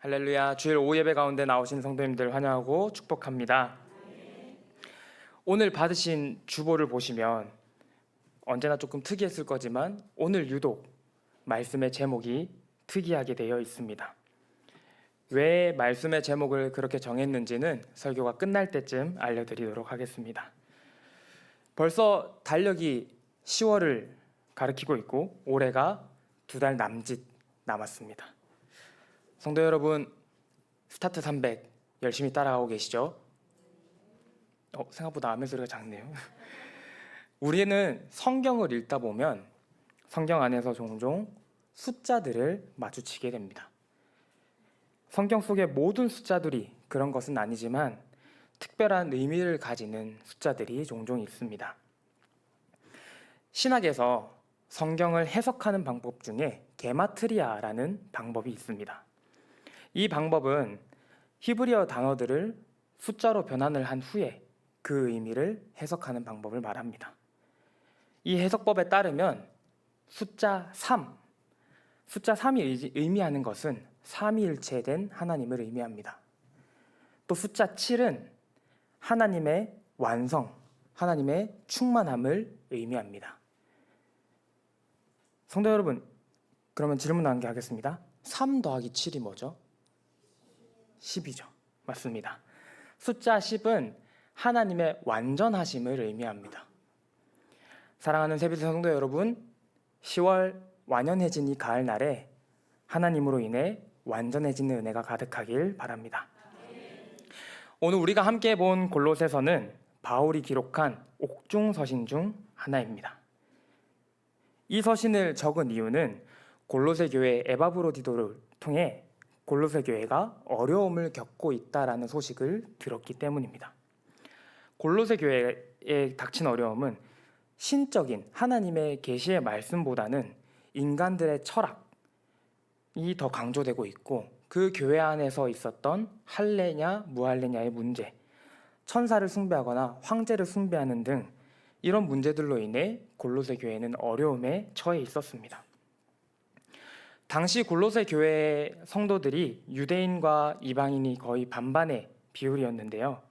할렐루야. 주일 오후 예배 가운데 나오신 성도님들 환영하고 축복합니다. 오늘 받으신 주보를 보시면 언제나 조금 특이했을 거지만 오늘 유독 말씀의 제목이 특이하게 되어 있습니다. 왜 말씀의 제목을 그렇게 정했는지는 설교가 끝날 때쯤 알려드리도록 하겠습니다. 벌써 달력이 10월을 가리키고 있고 올해가 2달 남짓 남았습니다. 성도 여러분, 스타트 300 열심히 따라가고 계시죠? 생각보다 아멘 소리가 작네요. 우리는 성경을 읽다 보면 성경 안에서 종종 숫자들을 마주치게 됩니다. 성경 속의 모든 숫자들이 그런 것은 아니지만 특별한 의미를 가지는 숫자들이 종종 있습니다. 신학에서 성경을 해석하는 방법 중에 게마트리아라는 방법이 있습니다. 이 방법은 히브리어 단어들을 숫자로 변환을 한 후에 그 의미를 해석하는 방법을 말합니다. 이 해석법에 따르면 숫자 3이 의미하는 것은 삼위일체된 하나님을 의미합니다. 또 숫자 7은 하나님의 완성, 하나님의 충만함을 의미합니다. 성도 여러분, 그러면 질문 한 개 하겠습니다. 3 더하기 7이 뭐죠? 10이죠. 맞습니다. 숫자 10은 하나님의 완전하심을 의미합니다. 사랑하는 세비대 성도 여러분, 10월 완연해진 이 가을날에 하나님으로 인해 완전해지는 은혜가 가득하길 바랍니다. 오늘 우리가 함께 본 골로새서는 바울이 기록한 옥중서신 중 하나입니다. 이 서신을 적은 이유는 골로새 교회 에바브로디도를 통해 골로새 교회가 어려움을 겪고 있다라는 소식을 들었기 때문입니다. 골로새 교회에 닥친 어려움은 신적인 하나님의 계시의 말씀보다는 인간들의 철학이 더 강조되고 있고 그 교회 안에서 있었던 할례냐 무할례냐의 문제, 천사를 숭배하거나 황제를 숭배하는 등 이런 문제들로 인해 골로새 교회는 어려움에 처해 있었습니다. 당시 골로새 교회의 성도들이 유대인과 이방인이 거의 반반의 비율이었는데요.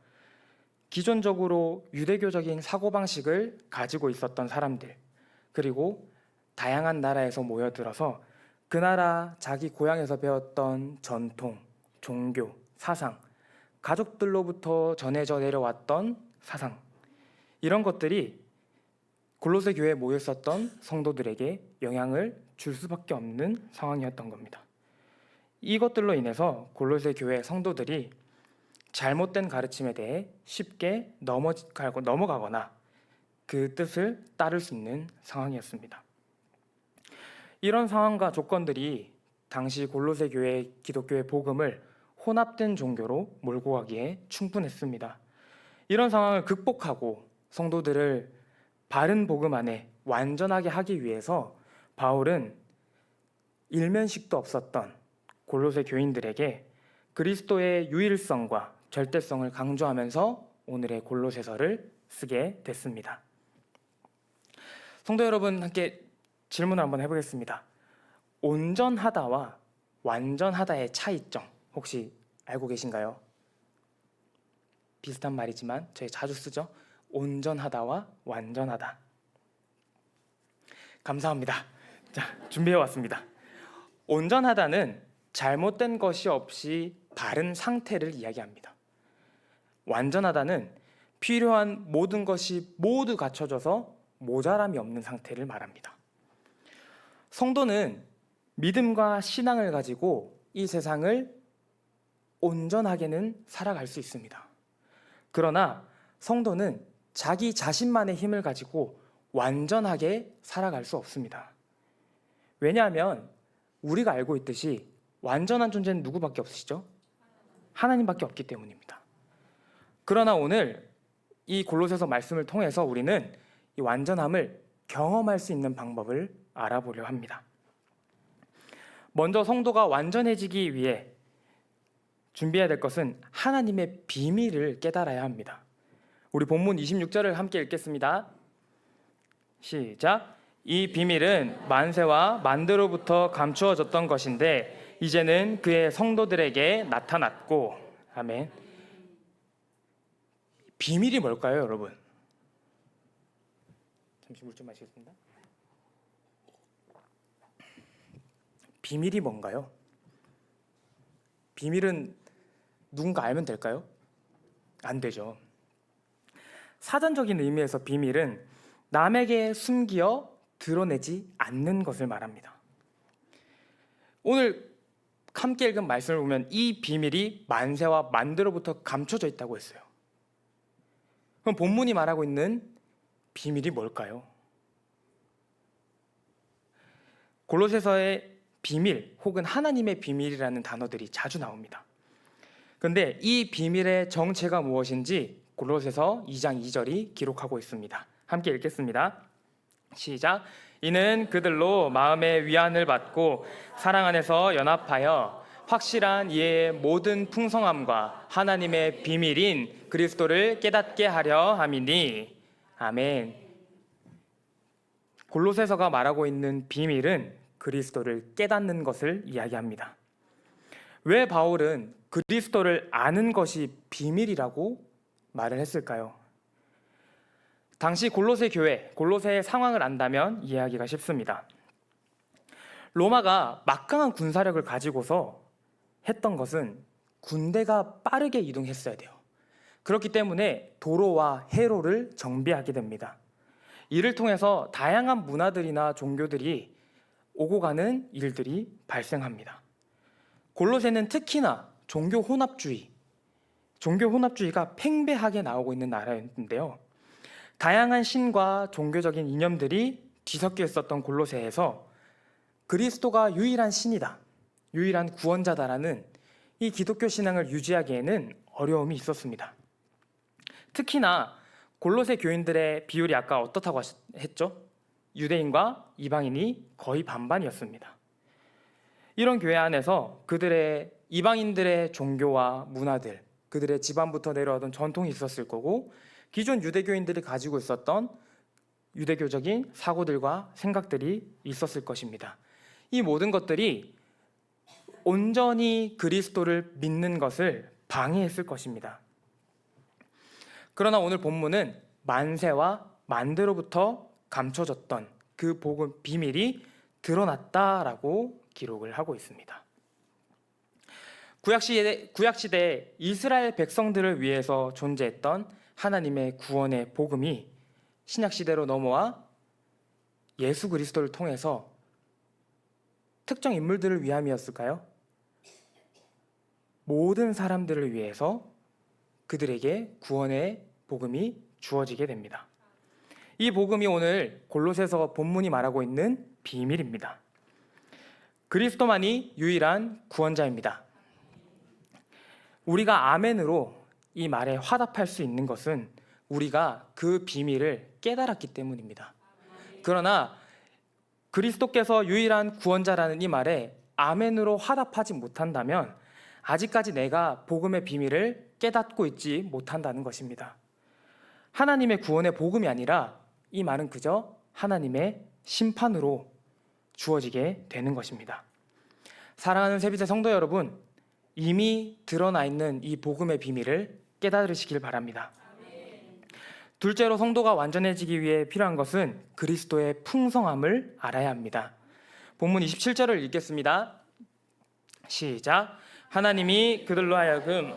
기존적으로 유대교적인 사고방식을 가지고 있었던 사람들, 그리고 다양한 나라에서 모여들어서 그 나라 자기 고향에서 배웠던 전통, 종교, 사상, 가족들로부터 전해져 내려왔던 사상, 이런 것들이 골로새 교회에 모여 있었던 성도들에게 영향을 줄 수밖에 없는 상황이었던 겁니다. 이것들로 인해서 골로새 교회 성도들이 잘못된 가르침에 대해 쉽게 넘어가거나 그 뜻을 따를 수 있는 상황이었습니다. 이런 상황과 조건들이 당시 골로새 교회 기독교의 복음을 혼합된 종교로 몰고 가기에 충분했습니다. 이런 상황을 극복하고 성도들을 바른 복음 안에 완전하게 하기 위해서 바울은 일면식도 없었던 골로새 교인들에게 그리스도의 유일성과 절대성을 강조하면서 오늘의 골로새서를 쓰게 됐습니다. 성도 여러분, 함께 질문을 한번 해보겠습니다. 온전하다와 완전하다의 차이점 혹시 알고 계신가요? 비슷한 말이지만 저희 자주 쓰죠. 온전하다와 완전하다. 감사합니다. 자, 준비해 왔습니다. 온전하다는 잘못된 것이 없이 바른 상태를 이야기합니다. 완전하다는 필요한 모든 것이 모두 갖춰져서 모자람이 없는 상태를 말합니다. 성도는 믿음과 신앙을 가지고 이 세상을 온전하게는 살아갈 수 있습니다. 그러나 성도는 자기 자신만의 힘을 가지고 완전하게 살아갈 수 없습니다. 왜냐하면 우리가 알고 있듯이 완전한 존재는 누구밖에 없으시죠? 하나님밖에 없기 때문입니다. 그러나 오늘 이 골로새서 말씀을 통해서 우리는 이 완전함을 경험할 수 있는 방법을 알아보려 합니다. 먼저 성도가 완전해지기 위해 준비해야 될 것은 하나님의 비밀을 깨달아야 합니다. 우리 본문 26절을 함께 읽겠습니다. 시작. 이 비밀은 만세와 만대로부터 감추어졌던 것인데 이제는 그의 성도들에게 나타났고. 아멘. 비밀이 뭘까요, 여러분? 잠시 물 좀 마시겠습니다. 비밀이 뭔가요? 비밀은 누군가 알면 될까요? 안 되죠. 사전적인 의미에서 비밀은 남에게 숨기어 드러내지 않는 것을 말합니다. 오늘 함께 읽은 말씀을 보면 이 비밀이 만세와 만대로부터 감춰져 있다고 했어요. 그럼 본문이 말하고 있는 비밀이 뭘까요? 골로새서의 비밀 혹은 하나님의 비밀이라는 단어들이 자주 나옵니다. 그런데 이 비밀의 정체가 무엇인지 골로새서 2장 2절이 기록하고 있습니다. 함께 읽겠습니다. 시작. 이는 그들로 마음의 위안을 받고 사랑 안에서 연합하여 확실한 이해의 모든 풍성함과 하나님의 비밀인 그리스도를 깨닫게 하려 함이니. 아멘. 골로새서가 말하고 있는 비밀은 그리스도를 깨닫는 것을 이야기합니다. 왜 바울은 그리스도를 아는 것이 비밀이라고 말을 했을까요? 당시 골로새 교회, 골로새의 상황을 안다면 이해하기가 쉽습니다. 로마가 막강한 군사력을 가지고서 했던 것은 군대가 빠르게 이동했어야 돼요. 그렇기 때문에 도로와 해로를 정비하게 됩니다. 이를 통해서 다양한 문화들이나 종교들이 오고 가는 일들이 발생합니다. 골로새는 특히나 종교 혼합주의가 팽배하게 나오고 있는 나라였는데요. 다양한 신과 종교적인 이념들이 뒤섞여 있었던 골로새에서 그리스도가 유일한 신이다, 유일한 구원자다라는 이 기독교 신앙을 유지하기에는 어려움이 있었습니다. 특히나 골로새 교인들의 비율이 아까 어떻다고 했죠? 유대인과 이방인이 거의 반반이었습니다. 이런 교회 안에서 그들의 이방인들의 종교와 문화들, 그들의 집안부터 내려오던 전통이 있었을 거고, 기존 유대교인들이 가지고 있었던 유대교적인 사고들과 생각들이 있었을 것입니다. 이 모든 것들이 온전히 그리스도를 믿는 것을 방해했을 것입니다. 그러나 오늘 본문은 만세와 만대로부터 감춰졌던 그 복음 비밀이 드러났다라고 기록을 하고 있습니다. 구약시대 이스라엘 백성들을 위해서 존재했던 하나님의 구원의 복음이 신약시대로 넘어와 예수 그리스도를 통해서 특정 인물들을 위함이었을까요? 모든 사람들을 위해서 그들에게 구원의 복음이 주어지게 됩니다. 이 복음이 오늘 골로새서 본문이 말하고 있는 비밀입니다. 그리스도만이 유일한 구원자입니다. 우리가 아멘으로 이 말에 화답할 수 있는 것은 우리가 그 비밀을 깨달았기 때문입니다. 그러나 그리스도께서 유일한 구원자라는 이 말에 아멘으로 화답하지 못한다면 아직까지 내가 복음의 비밀을 깨닫고 있지 못한다는 것입니다. 하나님의 구원의 복음이 아니라 이 말은 그저 하나님의 심판으로 주어지게 되는 것입니다. 사랑하는 세비제 성도 여러분, 이미 드러나 있는 이 복음의 비밀을 깨달으시길 바랍니다. 둘째로 성도가 완전해지기 위해 필요한 것은 그리스도의 풍성함을 알아야 합니다. 본문 27절을 읽겠습니다. 시작. 하나님이 그들로 하여금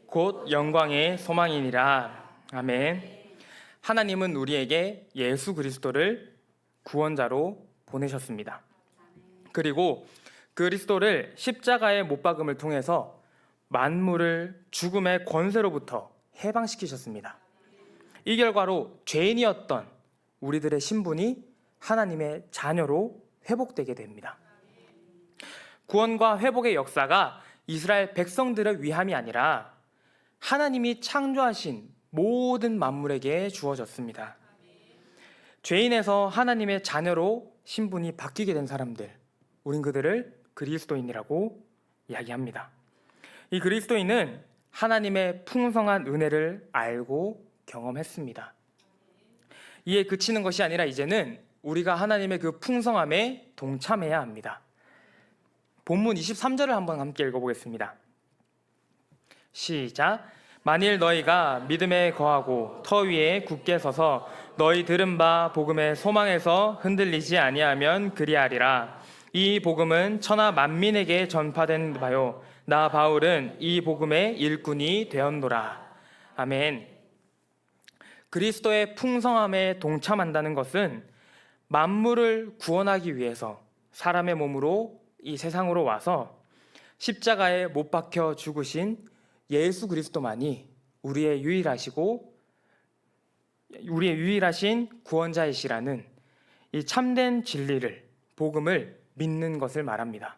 곧 영광의 소망이니라. 아멘. 하나님은 우리에게 예수 그리스도를 구원자로 보내셨습니다. 그리고 그리스도를 십자가의 못 박음을 통해서 만물을 죽음의 권세로부터 해방시키셨습니다. 이 결과로 죄인이었던 우리들의 신분이 하나님의 자녀로 회복되게 됩니다. 구원과 회복의 역사가 이스라엘 백성들의 위함이 아니라 하나님이 창조하신 모든 만물에게 주어졌습니다. 죄인에서 하나님의 자녀로 신분이 바뀌게 된 사람들, 우린 그들을 그리스도인이라고 이야기합니다. 이 그리스도인은 하나님의 풍성한 은혜를 알고 경험했습니다. 이에 그치는 것이 아니라 이제는 우리가 하나님의 그 풍성함에 동참해야 합니다. 본문 23절을 한번 함께 읽어보겠습니다. 시작. 만일 너희가 믿음에 거하고 터 위에 굳게 서서 너희 들은 바 복음의 소망에서 흔들리지 아니하면 그리하리라. 이 복음은 천하 만민에게 전파된 바요 나 바울은 이 복음의 일꾼이 되었노라. 아멘. 그리스도의 풍성함에 동참한다는 것은 만물을 구원하기 위해서 사람의 몸으로 이 세상으로 와서 십자가에 못 박혀 죽으신 예수 그리스도만이 우리의 유일하신 구원자이시라는 이 참된 진리를, 복음을 믿는 것을 말합니다.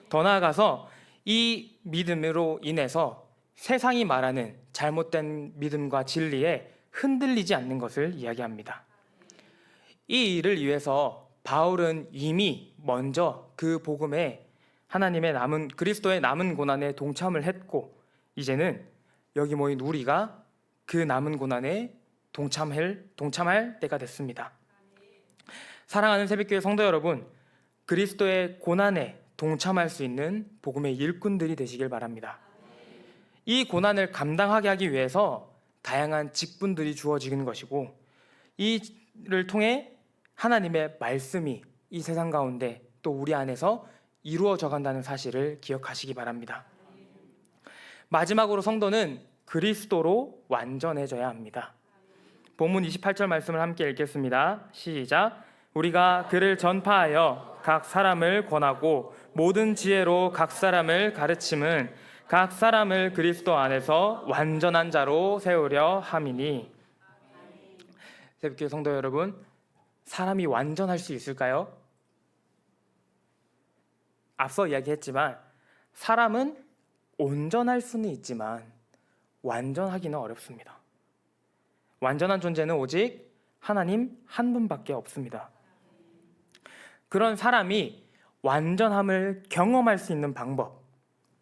더 나아가서 이 믿음으로 인해서 세상이 말하는 잘못된 믿음과 진리에 흔들리지 않는 것을 이야기합니다. 이 일을 위해서 바울은 이미 먼저 그 복음에 그리스도의 남은 고난에 동참을 했고, 이제는 여기 모인 우리가 그 남은 고난에 동참할 때가 됐습니다. 사랑하는 새벽교회 성도 여러분, 그리스도의 고난에 동참할 수 있는 복음의 일꾼들이 되시길 바랍니다. 이 고난을 감당하게 하기 위해서 다양한 직분들이 주어지는 것이고, 이를 통해 하나님의 말씀이 이 세상 가운데 또 우리 안에서 이루어져 간다는 사실을 기억하시기 바랍니다. 마지막으로 성도는 그리스도로 완전해져야 합니다. 본문 28절 말씀을 함께 읽겠습니다. 시작. 우리가 그를 전파하여 각 사람을 권하고 모든 지혜로 각 사람을 가르침은 각 사람을 그리스도 안에서 완전한 자로 세우려 함이니. 새벽교회 성도 여러분, 사람이 완전할 수 있을까요? 앞서 이야기했지만 사람은 온전할 수는 있지만 완전하기는 어렵습니다. 완전한 존재는 오직 하나님 한 분밖에 없습니다. 그런 사람이 완전함을 경험할 수 있는 방법,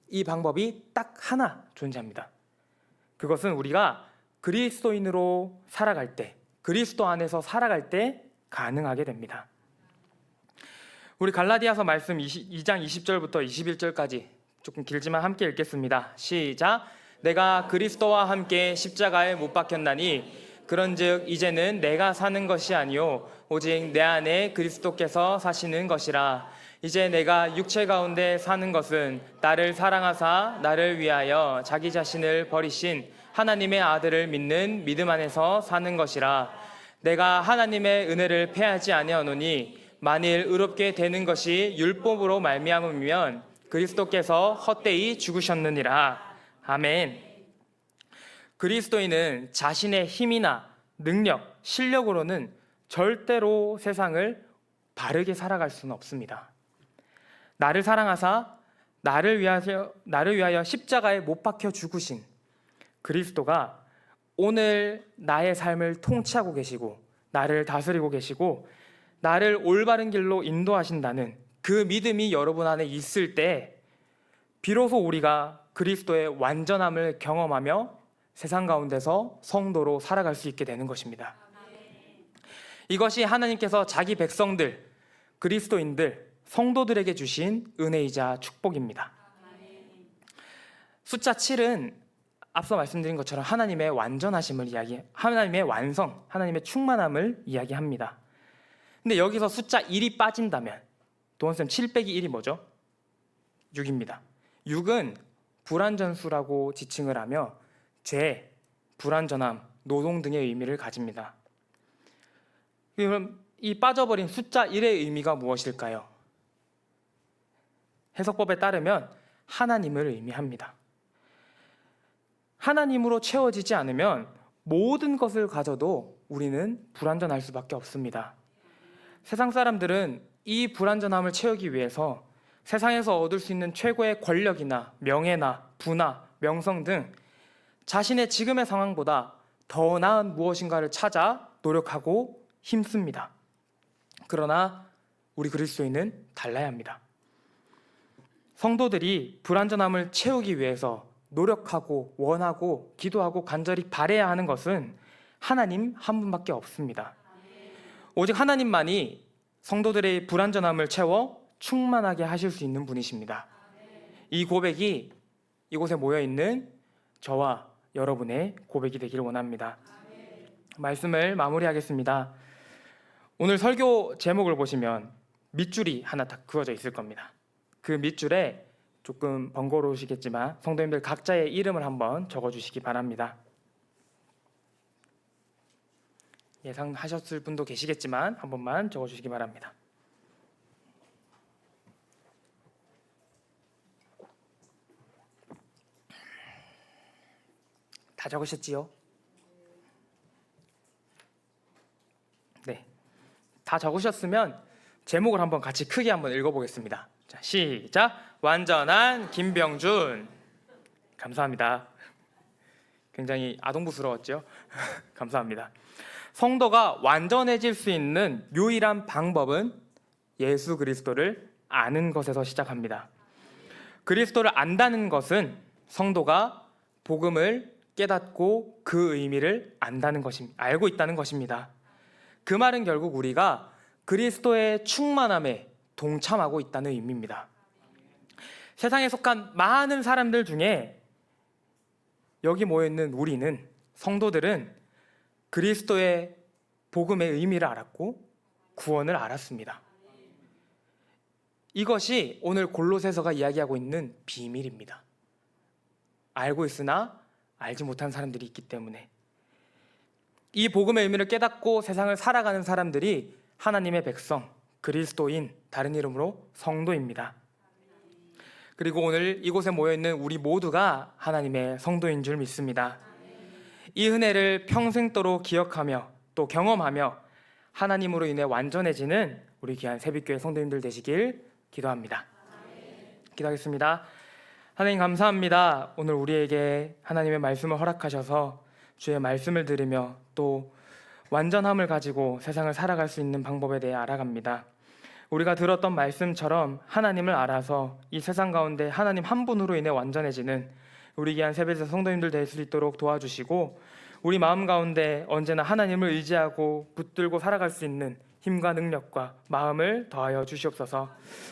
이 방법이 딱 하나 존재합니다. 그것은 우리가 그리스도인으로 살아갈 때, 그리스도 안에서 살아갈 때 가능하게 됩니다. 우리 갈라디아서 말씀 2장 20절부터 21절까지 조금 길지만 함께 읽겠습니다. 시작. 내가 그리스도와 함께 십자가에 못 박혔나니 그런즉 이제는 내가 사는 것이 아니요 오직 내 안에 그리스도께서 사시는 것이라. 이제 내가 육체 가운데 사는 것은 나를 사랑하사 나를 위하여 자기 자신을 버리신 하나님의 아들을 믿는 믿음 안에서 사는 것이라. 내가 하나님의 은혜를 패하지 아니하노니 만일 의롭게 되는 것이 율법으로 말미암으면 그리스도께서 헛되이 죽으셨느니라. 아멘. 그리스도인은 자신의 힘이나 능력, 실력으로는 절대로 세상을 바르게 살아갈 수는 없습니다. 나를 사랑하사 나를 위하여 십자가에 못 박혀 죽으신 그리스도가 오늘 나의 삶을 통치하고 계시고 나를 다스리고 계시고 나를 올바른 길로 인도하신다는 그 믿음이 여러분 안에 있을 때 비로소 우리가 그리스도의 완전함을 경험하며 세상 가운데서 성도로 살아갈 수 있게 되는 것입니다. 이것이 하나님께서 자기 백성들, 그리스도인들, 성도들에게 주신 은혜이자 축복입니다. 숫자 7은 앞서 말씀드린 것처럼 하나님의 완전하심을 하나님의 완성, 하나님의 충만함을 이야기합니다. 근데 여기서 숫자 1이 빠진다면 도원쌤 7 빼기 1이 뭐죠? 6입니다. 6은 불완전수라고 지칭을 하며 죄, 불완전함, 노동 등의 의미를 가집니다. 그럼 이 빠져버린 숫자 1의 의미가 무엇일까요? 해석법에 따르면 하나님을 의미합니다. 하나님으로 채워지지 않으면 모든 것을 가져도 우리는 불완전할 수밖에 없습니다. 세상 사람들은 이 불완전함을 채우기 위해서 세상에서 얻을 수 있는 최고의 권력이나 명예나 부나 명성 등 자신의 지금의 상황보다 더 나은 무엇인가를 찾아 노력하고 힘씁니다. 그러나 우리 그리스도인은 달라야 합니다. 성도들이 불완전함을 채우기 위해서 노력하고 원하고 기도하고 간절히 바라야 하는 것은 하나님 한 분밖에 없습니다. 오직 하나님만이 성도들의 불완전함을 채워 충만하게 하실 수 있는 분이십니다. 이 고백이 이곳에 모여있는 저와 여러분의 고백이 되기를 원합니다. 말씀을 마무리하겠습니다. 오늘 설교 제목을 보시면 밑줄이 하나 딱 그어져 있을 겁니다. 그 밑줄에 조금 번거로우시겠지만 성도님들 각자의 이름을 한번 적어주시기 바랍니다. 예상하셨을 분도 계시겠지만 한 번만 적어주시기 바랍니다. 다 적으셨지요? 네, 다 적으셨으면 제목을 한번 같이 크게 한번 읽어보겠습니다. 자, 시작! 완전한 김병준. 감사합니다. 굉장히 아동부스러웠죠? 감사합니다. 성도가 완전해질 수 있는 유일한 방법은 예수 그리스도를 아는 것에서 시작합니다. 그리스도를 안다는 것은 성도가 복음을 깨닫고 그 의미를 안다는 것입니다. 알고 있다는 것입니다. 그 말은 결국 우리가 그리스도의 충만함에 동참하고 있다는 의미입니다. 세상에 속한 많은 사람들 중에 여기 모여있는 우리는, 성도들은 그리스도의 복음의 의미를 알았고 구원을 알았습니다. 이것이 오늘 골로새서가 이야기하고 있는 비밀입니다. 알고 있으나 알지 못한 사람들이 있기 때문에 이 복음의 의미를 깨닫고 세상을 살아가는 사람들이 하나님의 백성, 그리스도인, 다른 이름으로 성도입니다. 그리고 오늘 이곳에 모여있는 우리 모두가 하나님의 성도인 줄 믿습니다. 이 은혜를 평생도록 기억하며 또 경험하며 하나님으로 인해 완전해지는 우리 귀한 새벽교회 성도님들 되시길 기도합니다. 기도하겠습니다. 하나님 감사합니다. 오늘 우리에게 하나님의 말씀을 허락하셔서 주의 말씀을 들으며 또 완전함을 가지고 세상을 살아갈 수 있는 방법에 대해 알아갑니다. 우리가 들었던 말씀처럼 하나님을 알아서 이 세상 가운데 하나님 한 분으로 인해 완전해지는 우리 귀한 세배자 성도님들 될 수 있도록 도와주시고 우리 마음 가운데 언제나 하나님을 의지하고 붙들고 살아갈 수 있는 힘과 능력과 마음을 더하여 주시옵소서.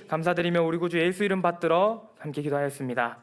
감사드리며 우리 구주 예수 이름 받들어 함께 기도하였습니다.